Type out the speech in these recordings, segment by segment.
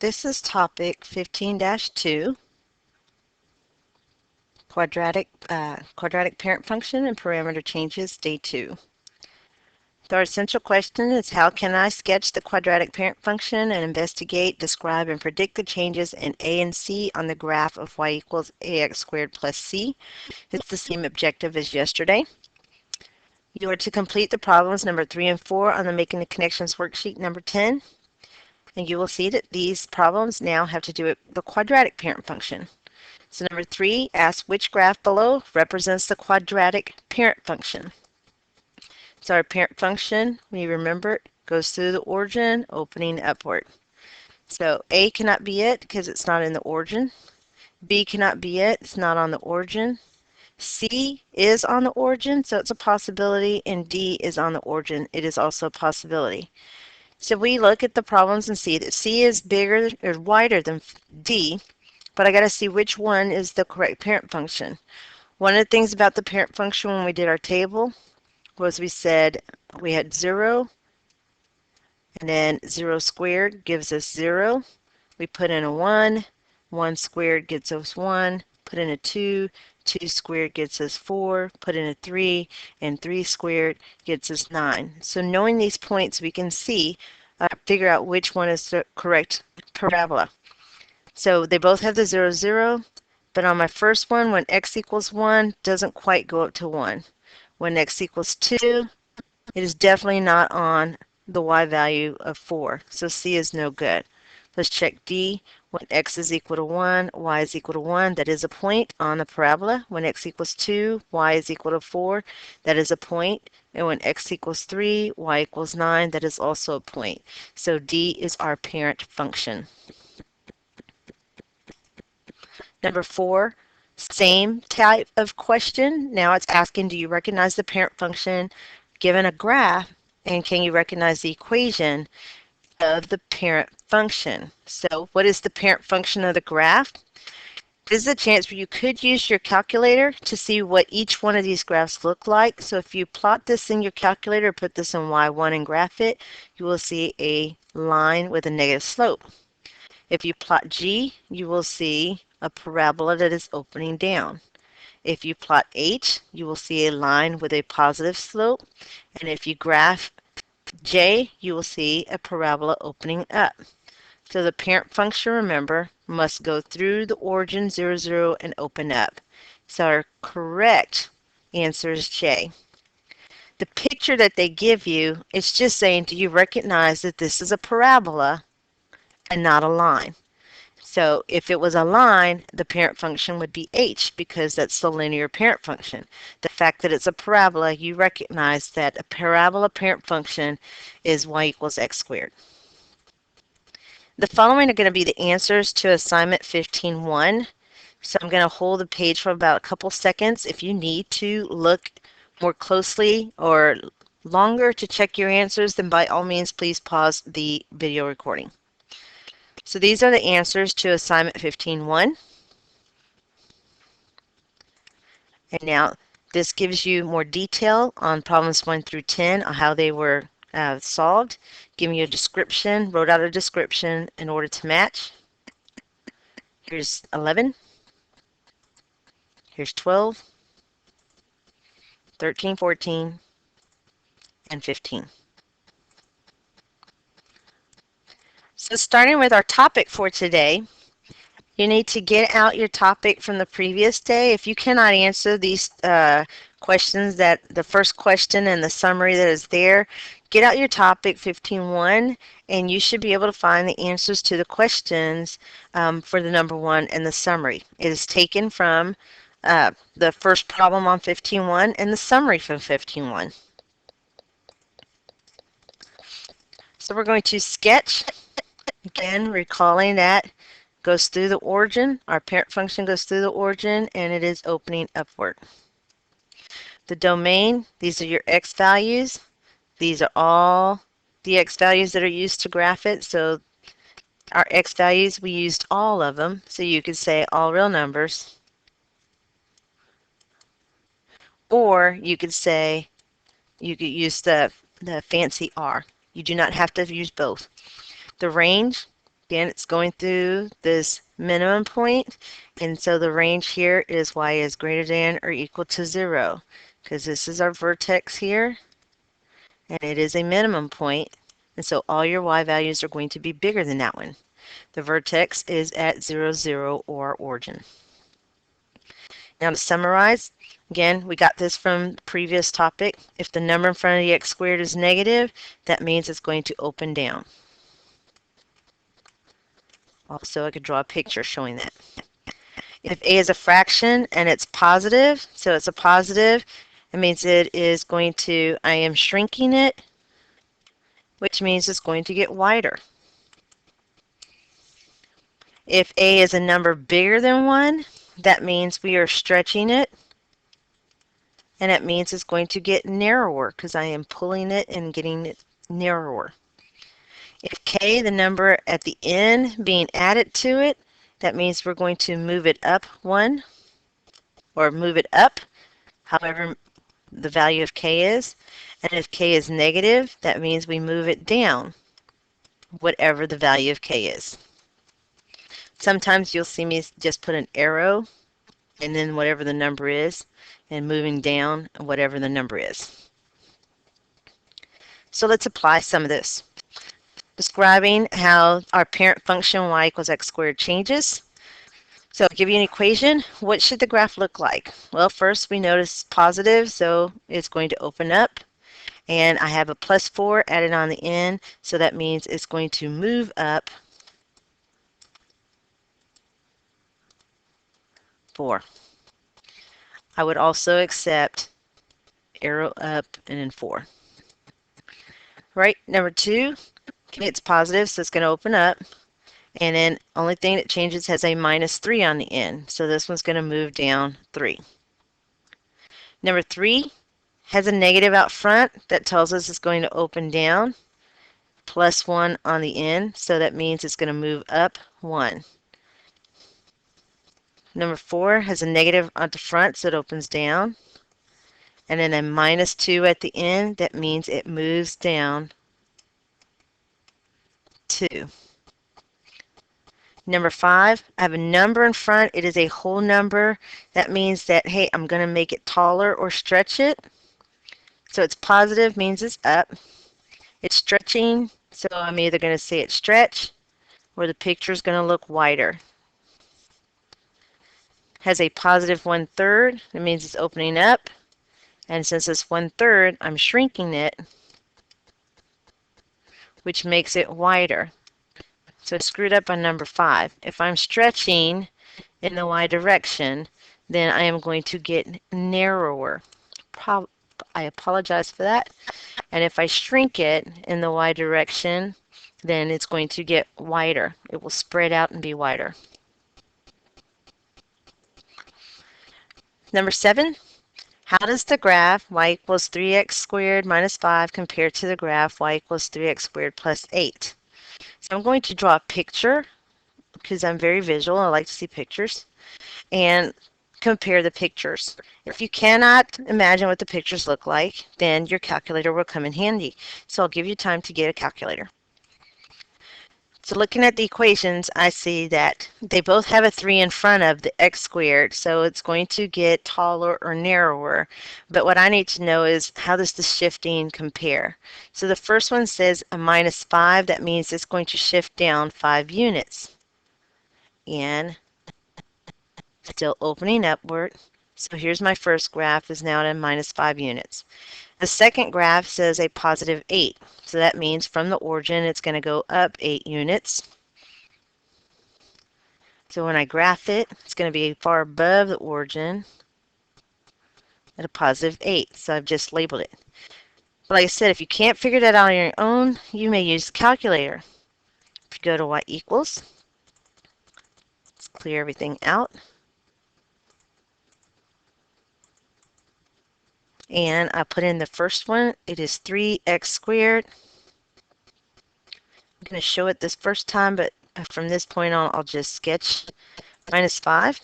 This is topic 15-2, quadratic parent function and parameter changes, day 2. So our essential question is, how can I sketch the quadratic parent function and investigate, describe, and predict the changes in a and c on the graph of y equals ax squared plus c? It's the same objective as yesterday. You are to complete the problems number 3 and 4 on the Making the Connections worksheet number 10. And you will see that these problems now have to do with the quadratic parent function. So number 3 asks which graph below represents the quadratic parent function. So our parent function, we remember, goes through the origin, opening upward. So A cannot be it because it's not in the origin. B cannot be it, it's not on the origin. C is on the origin, so it's a possibility, and D is on the origin. It is also a possibility. So we look at the problems and see that C is bigger or wider than D, but I got to see which one is the correct parent function. One of the things about the parent function when we did our table was we said we had 0, and then 0 squared gives us 0. We put in a 1, 1 squared gets us 1, put in a 2, 2 squared gets us 4, put in a 3, and 3 squared gets us 9. So knowing these points, we can see, figure out which one is the correct parabola. So they both have the 0, 0, but on my first one, when x equals 1, doesn't quite go up to 1. When x equals 2, it is definitely not on the y value of 4, so C is no good. Let's check D. When x is equal to 1, y is equal to 1, that is a point on the parabola. When x equals 2, y is equal to 4, that is a point. And when x equals 3, y equals 9, that is also a point. So D is our parent function. Number 4, same type of question. Now it's asking, do you recognize the parent function given a graph, and can you recognize the equation of the parent function? So what is the parent function of the graph? This is a chance where you could use your calculator to see what each one of these graphs look like. So if you plot this in your calculator, put this in y1 and graph it, you will see a line with a negative slope. If you plot G, you will see a parabola that is opening down. If you plot H, you will see a line with a positive slope. And if you graph J, you will see a parabola opening up. So the parent function, remember, must go through the origin 0, 0 and open up. So our correct answer is J. The picture that they give you, it's just saying, do you recognize that this is a parabola and not a line? So if it was a line, the parent function would be h, because that's the linear parent function. The fact that it's a parabola, you recognize that a parabola parent function is y equals x squared. The following are going to be the answers to assignment 15-1. So I'm going to hold the page for about a couple seconds. If you need to look more closely or longer to check your answers, then by all means, please pause the video recording. So these are the answers to assignment 15-1. And now this gives you more detail on problems 1 through 10 on how they were solved, giving you a description, wrote out a description in order to match. Here's 11. Here's 12, 13, 14, and 15. So starting with our topic for today, you need to get out your topic from the previous day. If you cannot answer these questions, that the first question and the summary that is there, get out your topic 15-1, and you should be able to find the answers to the questions for the number 1 and the summary. It is taken from the first problem on 15-1 and the summary from 15-1. So we're going to sketch, again, recalling that goes through the origin. Our parent function goes through the origin, and it is opening upward. The domain, these are your x values. These are all the x values that are used to graph it. So our x values, we used all of them. So you could say all real numbers. Or you could say, you could use the fancy R. You do not have to use both. The range, again, it's going through this minimum point, and so the range here is y is greater than or equal to 0, because this is our vertex here, and it is a minimum point, and so all your y values are going to be bigger than that one. The vertex is at 0, 0, or origin. Now to summarize, again, we got this from the previous topic. If the number in front of the x squared is negative, that means it's going to open down. Also, I could draw a picture showing that. If a is a fraction and it's positive, so it's a positive, it means it is going to, I am shrinking it, which means it's going to get wider. If a is a number bigger than 1, that means we are stretching it, and it means it's going to get narrower because I am pulling it and getting it narrower. If k, the number at the end being added to it, that means we're going to move it up 1, or move it up, however the value of k is. And if k is negative, that means we move it down, whatever the value of k is. Sometimes you'll see me just put an arrow and then whatever the number is, and moving down whatever the number is. So let's apply some of this. Describing how our parent function y equals x squared changes. So I'll give you an equation. What should the graph look like? Well, first we notice positive, so it's going to open up. And I have a plus 4 added on the end, so that means it's going to move up 4. I would also accept arrow up and then 4. Right, number 2, okay, it's positive, so it's going to open up. And then only thing that changes has a minus 3 on the end, so this one's going to move down 3. Number 3 has a negative out front that tells us it's going to open down, plus 1 on the end, so that means it's going to move up 1. Number 4 has a negative at the front, so it opens down. And then a minus 2 at the end, that means it moves down 2. Number 5, I have a number in front. It is a whole number. That means that, hey, I'm going to make it taller or stretch it. So it's positive, means it's up. It's stretching, so I'm either going to say it's stretch or the picture is going to look wider. Has a positive 1/3, it means it's opening up. And since it's 1/3, I'm shrinking it, which makes it wider. So I screwed up on number 5. If I'm stretching in the y direction, then I am going to get narrower. I apologize for that. And if I shrink it in the y direction, then it's going to get wider. It will spread out and be wider. Number 7, how does the graph y equals 3x squared minus 5 compare to the graph y equals 3x squared plus 8? So I'm going to draw a picture because I'm very visual. I like to see pictures. And compare the pictures. If you cannot imagine what the pictures look like, then your calculator will come in handy. So I'll give you time to get a calculator. So looking at the equations, I see that they both have a 3 in front of the x squared, so it's going to get taller or narrower. But what I need to know is, how does the shifting compare? So the first one says a minus 5. That means it's going to shift down 5 units. And still opening upward. So here's my first graph is now at a minus 5 units. The second graph says a positive 8. So that means from the origin it's going to go up 8 units. So when I graph it, it's going to be far above the origin at a positive 8. So I've just labeled it. But like I said, if you can't figure that out on your own, you may use the calculator. If you go to y equals, let's clear everything out. And I put in the first one. It is 3x squared. I'm going to show it this first time, but from this point on, I'll just sketch minus 5.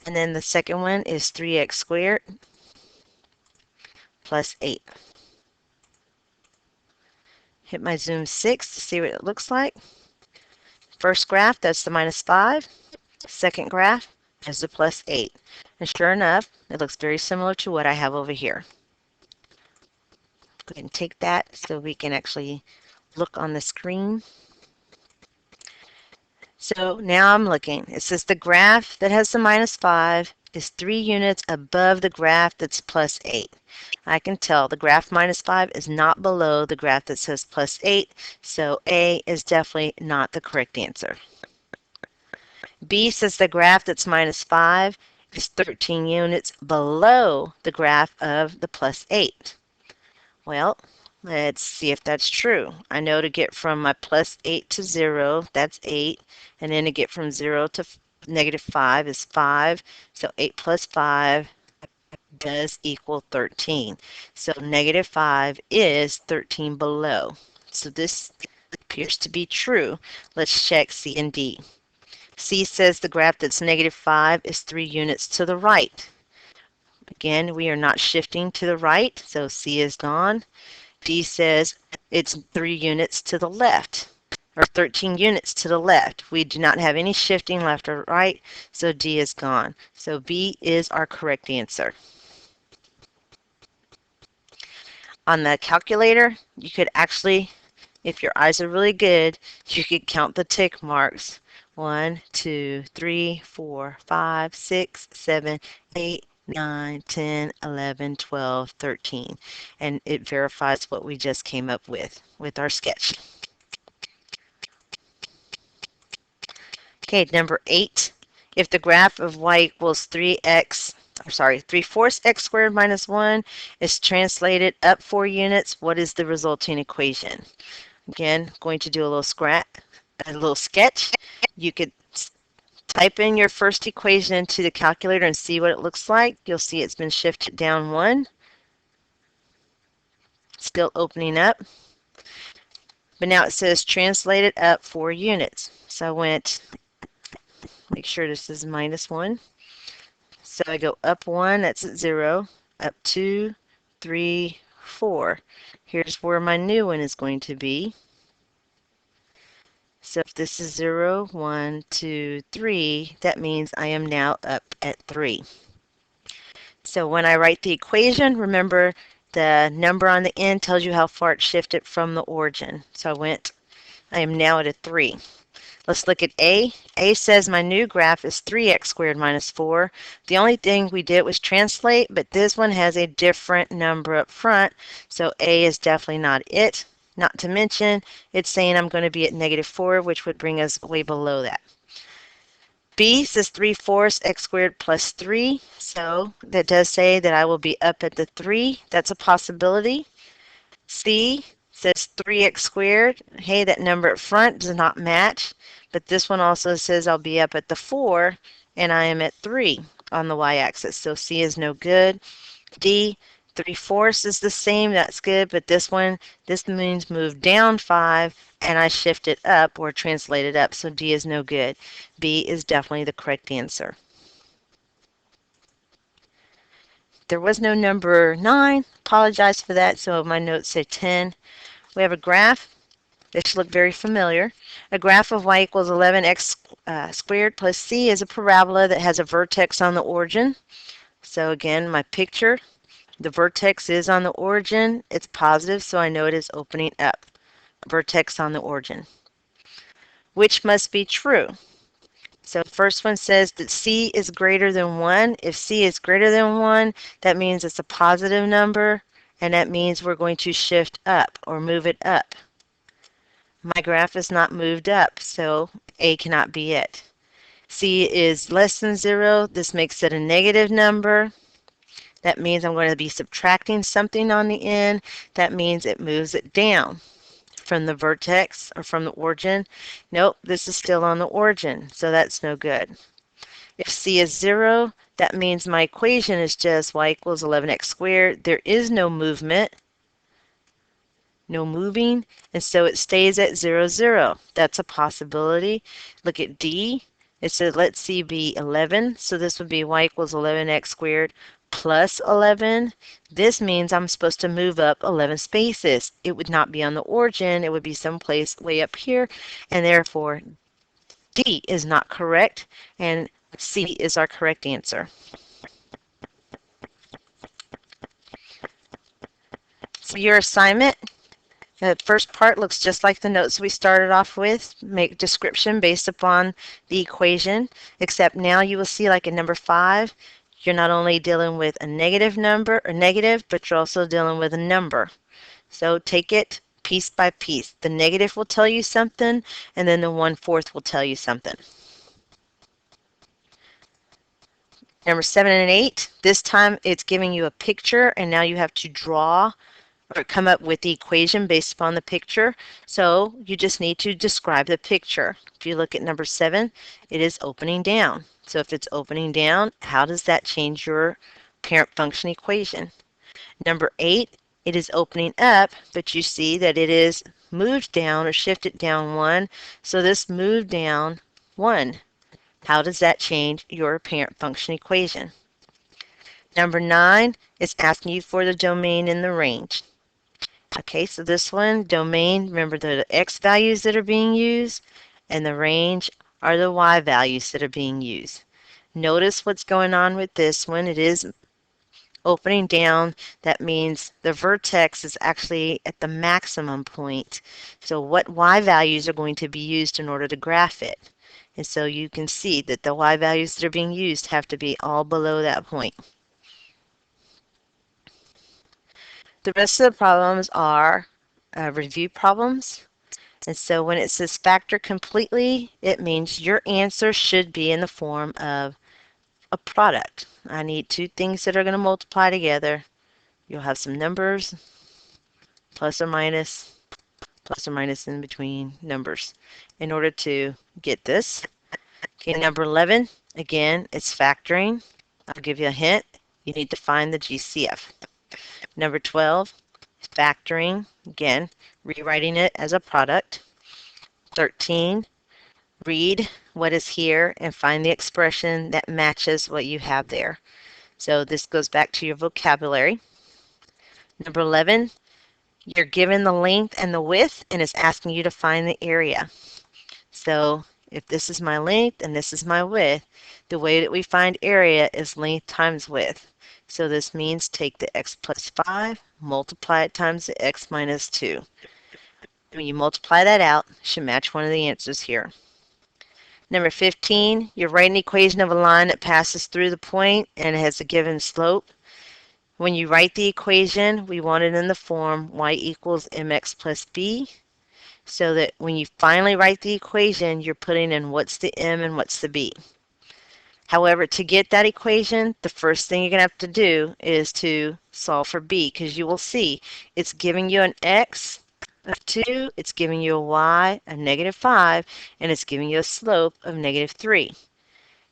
And then the second one is 3x squared plus 8. Hit my zoom 6 to see what it looks like. First graph, that's the -5. Second graph is the +8. And sure enough, it looks very similar to what I have over here. Go ahead and take that so we can actually look on the screen. So now I'm looking. It says the graph that has the -5 is 3 units above the graph that's +8. I can tell the graph -5 is not below the graph that says +8, so A is definitely not the correct answer. B says the graph that's -5 is 13 units below the graph of the +8. Well, let's see if that's true. I know to get from my +8 to 0, that's 8. And then to get from 0 to -5 is 5. So 8 plus 5 does equal 13. So -5 is 13 below. So this appears to be true. Let's check C and D. C says the graph that's -5 is 3 units to the right. Again, we are not shifting to the right, so C is gone. D says it's 3 units to the left, or 13 units to the left. We do not have any shifting left or right, so D is gone. So B is our correct answer. On the calculator, you could actually, if your eyes are really good, you could count the tick marks. 1, 2, 3, 4, 5, 6, 7, 8, 9, 10, 11, 12, 13. And it verifies what we just came up with our sketch. Okay, number 8. If the graph of y equals 3x, 3/4 x squared minus 1 is translated up 4 units, what is the resulting equation? Again, going to do a little sketch. You could type in your first equation into the calculator and see what it looks like. You'll see it's been shifted down 1. Still opening up. But now it says translated up 4 units. So I went, make sure this is -1. So I go up 1, that's at 0, up 2, 3, 4. Here's where my new one is going to be. So if this is 0, 1, 2, 3, that means I am now up at 3. So when I write the equation, remember the number on the end tells you how far it shifted from the origin. So I am now at a 3. Let's look at A. A says my new graph is 3x squared minus 4. The only thing we did was translate, but this one has a different number up front, so A is definitely not it. Not to mention, it's saying I'm going to be at -4, which would bring us way below that. B says 3/4 x squared plus 3, so that does say that I will be up at the 3. That's a possibility. C says 3x squared. Hey, that number up front does not match, but this one also says I'll be up at the 4, and I am at 3 on the y-axis, so C is no good. D, 3/4 is the same, that's good, but this means move down 5, and I shift it up or translate it up, so D is no good. B is definitely the correct answer. There was no number 9, apologize for that, so my notes say 10. We have a graph. This should look very familiar. A graph of y equals 11x squared plus c is a parabola that has a vertex on the origin. So again, my picture, the vertex is on the origin. It's positive, so I know it is opening up. Vertex on the origin. Which must be true. So the first one says that c is greater than 1. If c is greater than 1, that means it's a positive number, and that means we're going to shift up or move it up. My graph is not moved up, so A cannot be it. C is less than 0. This makes it a negative number. That means I'm going to be subtracting something on the end. That means it moves it down from the vertex or from the origin. Nope, this is still on the origin, so that's no good. If C is 0, that means my equation is just y equals 11x squared. There is no movement, no moving, and so it stays at 0, 0. That's a possibility. Look at D. It says let C be 11, so this would be y equals 11x squared plus 11. This means I'm supposed to move up 11 spaces. It would not be on the origin. It would be someplace way up here, and therefore D is not correct, and C is our correct answer. So your assignment, the first part looks just like the notes we started off with. Make description based upon the equation, except now you will see, like in number 5, you're not only dealing with a negative number or negative, but you're also dealing with a number. So take it piece by piece. The negative will tell you something, and then the 1/4 will tell you something. Number 7 and 8, this time it's giving you a picture, and now you have to draw or come up with the equation based upon the picture. So you just need to describe the picture. If you look at number 7, it is opening down. So if it's opening down, how does that change your parent function equation? Number 8, it is opening up, but you see that it is moved down or shifted down 1. So this moved down 1. How does that change your parent function equation? Number 9 is asking you for the domain and the range. Okay, so this one, domain, remember the x values that are being used, and the range are the y values that are being used. Notice what's going on with this one. It is opening down. That means the vertex is actually at the maximum point. So what y values are going to be used in order to graph it? And so you can see that the y values that are being used have to be all below that point. The rest of the problems are review problems. And so when it says factor completely, it means your answer should be in the form of a product. I need two things that are going to multiply together. You'll have some numbers, plus or minus in between numbers in order to get this. Okay, number 11, again, it's factoring. I'll give you a hint. You need to find the GCF. Number 12, factoring. Again, rewriting it as a product. 13, read what is here and find the expression that matches what you have there. So this goes back to your vocabulary. Number 11, you're given the length and the width, and it's asking you to find the area. So if this is my length and this is my width, the way that we find area is length times width. So this means take the x plus 5, multiply it times the x minus 2. When you multiply that out, it should match one of the answers here. Number 15, you're writing an equation of a line that passes through the point and it has a given slope. When you write the equation, we want it in the form y equals mx plus b, so that when you finally write the equation, you're putting in what's the m and what's the b. However, to get that equation, the first thing you're going to have to do is to solve for b, because you will see it's giving you an x of 2, it's giving you a y of -5, and it's giving you a slope of -3.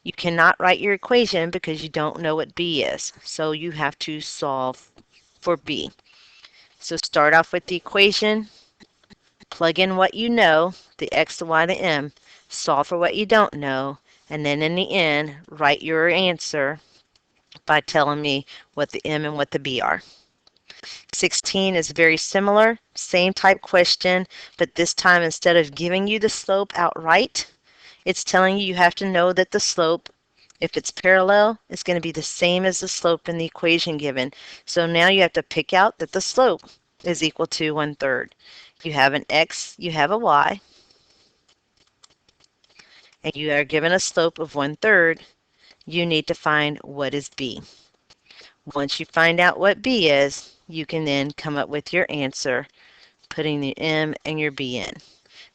You cannot write your equation because you don't know what b is, so you have to solve for b. So start off with the equation, plug in what you know, the x, the y, the m, solve for what you don't know, and then in the end, write your answer by telling me what the m and what the b are. 16 is very similar, same type question, but this time instead of giving you the slope outright, it's telling you have to know that the slope, if it's parallel, is going to be the same as the slope in the equation given. So now you have to pick out that the slope is equal to 1/3. You have an x, you have a y, and you are given a slope of 1/3. You need to find what is b. Once you find out what b is, you can then come up with your answer, putting the m and your b in.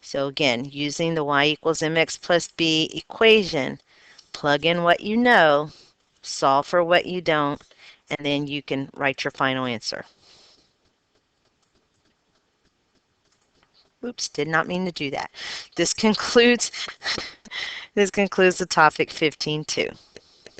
So again, using the y equals mx plus b equation, plug in what you know, solve for what you don't, and then you can write your final answer. Oops, did not mean to do that. This concludes the topic 15-2.